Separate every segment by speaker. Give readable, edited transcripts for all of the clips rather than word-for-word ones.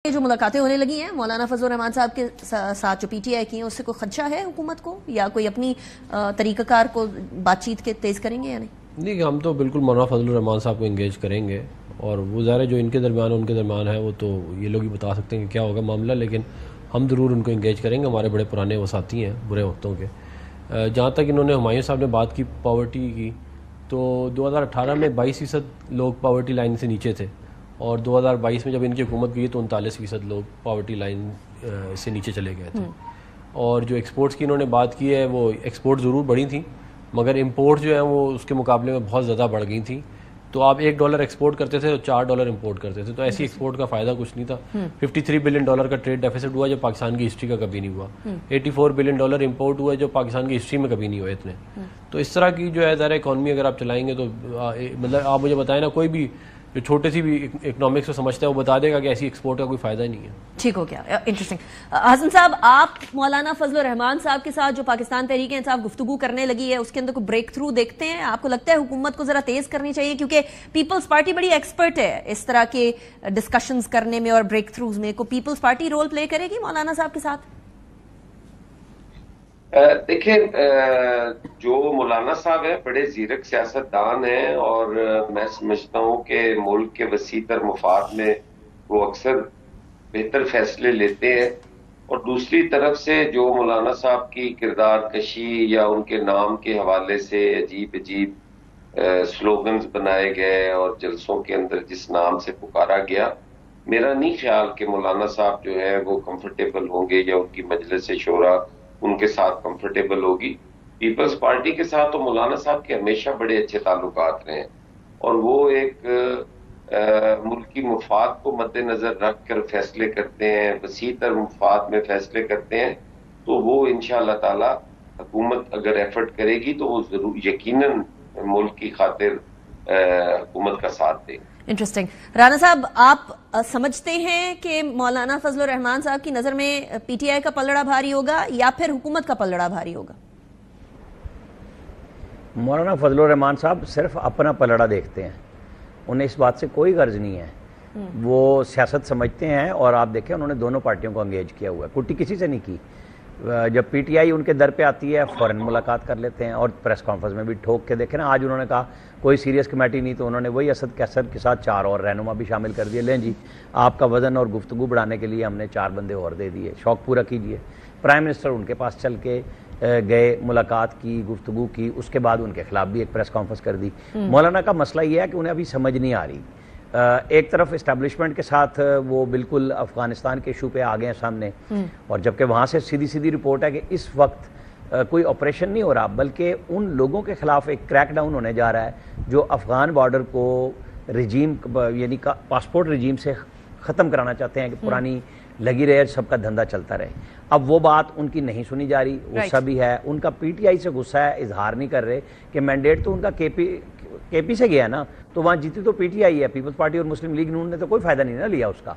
Speaker 1: جو ملاقاتیں ہونے لگی ہیں مولانا فضل الرحمان صاحب کے ساتھ جو پی ٹی آئی کی ہیں اس سے کوئی خدشہ ہے حکومت کو یا کوئی اپنی طریقہ کار کو بات چیت کے تیز کریں گے یا نہیں؟
Speaker 2: نہیں، ہم تو بالکل مولانا فضل الرحمان صاحب کو انگیج کریں گے اور وہ ظاہر ہے جو ان کے درمیان ہے وہ تو یہ لوگ ہی بتا سکتے ہیں کہ کیا ہوگا معاملہ، لیکن ہم ضرور ان کو انگیج کریں گے. ہمارے بڑے پرانے وہ ساتھی ہیں برے وقتوں کے. جہاں تک انہوں نے ہمایوں صاحب نے بات کی پاورٹی کی، تو 2018 میں 22% لوگ پاورٹی لائن سے نیچے تھے اور 2022 میں جب ان کی حکومت گئی تو 39% لوگ پاورٹی لائن سے نیچے چلے گئے تھے. اور جو ایکسپورٹس کی انہوں نے بات کی ہے وہ ایکسپورٹ ضرور بڑھی تھیں مگر امپورٹ جو ہیں وہ اس کے مقابلے میں بہت زیادہ بڑھ گئی تھیں. تو آپ $1 ایکسپورٹ کرتے تھے تو $4 امپورٹ کرتے تھے، تو ایسی ایکسپورٹ کا فائدہ کچھ نہیں تھا. $53 بلین کا ٹریڈ ڈیفیسٹ ہوا جو پاکستان کی ہسٹری کا کبھی نہیں ہوا. $84 بلین امپورٹ ہوا جو پاکستان کی ہسٹری میں کبھی نہیں ہوئے اتنے. تو اس طرح کی جو ہے ظاہر اکانومی اگر آپ چلائیں گے تو مطلب آپ مجھے بتائیں نا، کوئی بھی جو چھوٹے سی بھی اکنامکس کو سمجھتا ہے وہ بتا دے گا کہ ایسی ایکسپورٹ کا کوئی فائدہ ہی نہیں ہے.
Speaker 1: ٹھیک ہو گیا، انٹرسٹنگ. حسن صاحب، آپ مولانا فضل الرحمان صاحب کے ساتھ جو پاکستان تحریک انصاف گفتگو کرنے لگی ہے اس کے اندر کوئی بریک تھرو دیکھتے ہیں؟ آپ کو لگتا ہے حکومت کو ذرا تیز کرنی چاہیے کیونکہ پیپلز پارٹی بڑی ایکسپرٹ ہے اس طرح کے ڈسکشنز کرنے میں اور بریک تھروز میں، کو پیپلز پارٹی رول پلے کرے گی مولانا صاحب کے ساتھ؟
Speaker 3: دیکھیں، جو مولانا صاحب ہیں بڑے زیرک سیاستدان ہیں اور میں سمجھتا ہوں کہ ملک کے وسیع تر مفاد میں وہ اکثر بہتر فیصلے لیتے ہیں. اور دوسری طرف سے جو مولانا صاحب کی کردار کشی یا ان کے نام کے حوالے سے عجیب سلوگنز بنائے گئے اور جلسوں کے اندر جس نام سے پکارا گیا، میرا نہیں خیال کہ مولانا صاحب جو ہے وہ کمفرٹیبل ہوں گے یا ان کی مجلس شورا ان کے ساتھ کمفرٹیبل ہوگی. پیپلز پارٹی کے ساتھ تو مولانا صاحب کے ہمیشہ بڑے اچھے تعلقات رہے ہیں اور وہ ایک ملکی مفاد کو مد نظر رکھ کر فیصلے کرتے ہیں، وسیع تر مفاد میں فیصلے کرتے ہیں. تو وہ انشاءاللہ تعالی حکومت اگر ایفرٹ کرے گی تو وہ ضرور یقیناً ملک کی خاطر حکومت کا ساتھ دیں.
Speaker 1: انٹرسٹنگ. رانا صاحب، آپ سمجھتے ہیں کہ مولانا فضل الرحمان صاحب کی نظر میں پی ٹی آئی کا پلڑا بھاری ہوگا یا پھر حکومت کا پلڑا بھاری ہوگا؟
Speaker 4: مولانا فضل الرحمان صاحب صرف اپنا پلڑا دیکھتے ہیں، انہیں اس بات سے کوئی غرض نہیں ہے. وہ سیاست سمجھتے ہیں اور آپ دیکھیں انہوں نے دونوں پارٹیوں کو انگیج کیا ہوا ہے، کٹی کسی سے نہیں کی. جب پی ٹی آئی ان کے در پہ آتی ہے فوراً ملاقات کر لیتے ہیں اور پریس کانفرنس میں بھی ٹھوک کے دیکھیں نا. آج انہوں نے کہا کوئی سیریس کمیٹی نہیں، تو انہوں نے وہی اسد کیسر کے ساتھ 4 اور رہنما بھی شامل کر دیے. لیں جی، آپ کا وزن اور گفتگو بڑھانے کے لیے ہم نے 4 بندے اور دے دیے، شوق پورا کیجئے. پرائم منسٹر ان کے پاس چل کے گئے، ملاقات کی، گفتگو کی، اس کے بعد ان کے خلاف بھی ایک پریس کانفرنس کر دی. مولانا کا مسئلہ یہ ہے کہ انہیں ابھی سمجھ نہیں آ رہی. ایک طرف اسٹیبلشمنٹ کے ساتھ وہ بالکل افغانستان کے ایشو پہ آ گئے ہیں سامنے، اور جبکہ وہاں سے سیدھی رپورٹ ہے کہ اس وقت کوئی آپریشن نہیں ہو رہا بلکہ ان لوگوں کے خلاف ایک کریک ڈاؤن ہونے جا رہا ہے جو افغان بارڈر کو رجیم یعنی پاسپورٹ رجیم سے ختم کرانا چاہتے ہیں کہ پرانی لگی رہے، سب کا دھندا چلتا رہے. اب وہ بات ان کی نہیں سنی جا رہی، غصہ بھی ہے ان کا. پی ٹی آئی سے غصہ ہے، اظہار نہیں کر رہے کہ مینڈیٹ تو ان کا کے پی سے گیا نا، تو وہاں جیتی تو پی ٹی آئی ہے. پیپلز پارٹی اور مسلم لیگ نے تو کوئی فائدہ نہیں نہ لیا اس کا.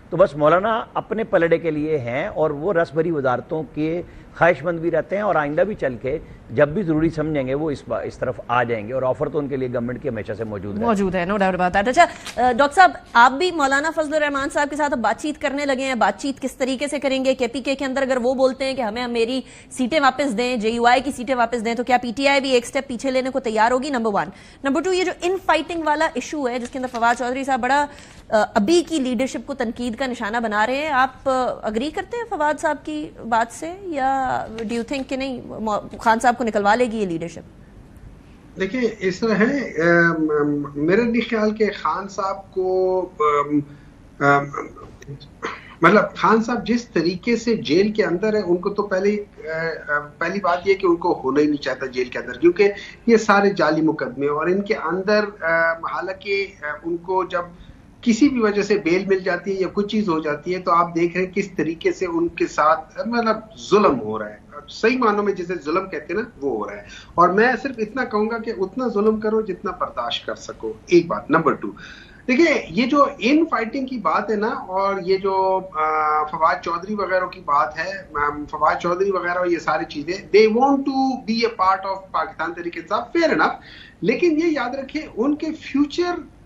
Speaker 4: تو بس مولانا اپنے پلڑے کے لیے ہیں اور وہ رس بھری وزارتوں کے خواہش مند بھی رہتے ہیں اور آئندہ بھی چل کے جب بھی ضروری سمجھیں گے وہ اس طرف آ جائیں گے. اور آفر تو ان کے لیے گورنمنٹ کی ہمیشہ سے موجود
Speaker 1: ہے، نو ڈاؤٹ اباؤٹ دیٹ. اچھا ڈاکٹر صاحب، آپ بھی مولانا فضل الرحمان صاحب کے ساتھ اب بات چیت کرنے لگے ہیں. بات چیت کس طریقے سے کریں گے؟ کے پی کے اندر اگر وہ بولتے ہیں کہ ہمیں میری سیٹیں واپس دیں، جے یو آئی کی سیٹیں واپس دیں، تو کیا پی ٹی آئی بھی ایک سٹیپ پیچھے لینے کو تیار ہوگی؟ نمبر 1. نمبر 2، یہ جو ان فائٹنگ والا ایشو ہے جس کے اندر فواد چودھری صاحب بڑا ابھی کی لیڈرشپ کو تنقید کا نشانہ بنا رہے ہیں، آپ اگری کرتے ہیں فواد صاحب کی بات سے یا ڈو یو تھنک کہ نہیں خان صاحب کو نکلوا لے گی یہ لیڈرشپ؟
Speaker 5: دیکھیں، اس طرح ہے، میرا نہیں خیال کہ خان صاحب کو مطلب خان صاحب جس طریقے سے جیل کے اندر ہے ان کو تو پہلی بات یہ کہ ان کو ہونا ہی نہیں چاہتا جیل کے اندر، کیونکہ یہ سارے جعلی مقدمے اور ان کے اندر حالانکہ ان کو جب کسی بھی وجہ سے بیل مل جاتی ہے یا کچھ چیز ہو جاتی ہے تو آپ دیکھ رہے ہیں کس طریقے سے ان کے ساتھ مطلب ظلم ہو رہا ہے. صحیح معنوں میں جسے ظلم کہتے ہیں نا وہ ہو رہا ہے. اور میں صرف اتنا کہوں گا کہ اتنا ظلم کرو جتنا برداشت کر سکو، ایک بات. نمبر 2، دیکھیں یہ جو ان فائٹنگ کی بات ہے نا اور یہ جو فواد چودھری وغیرہ کی بات ہے، فواد چودھری وغیرہ یہ ساری چیزیں they want to be a part of Pakistan Tehreek Insaf, fair enough. لیکن یہ یاد رکھیں ان کے فیوچر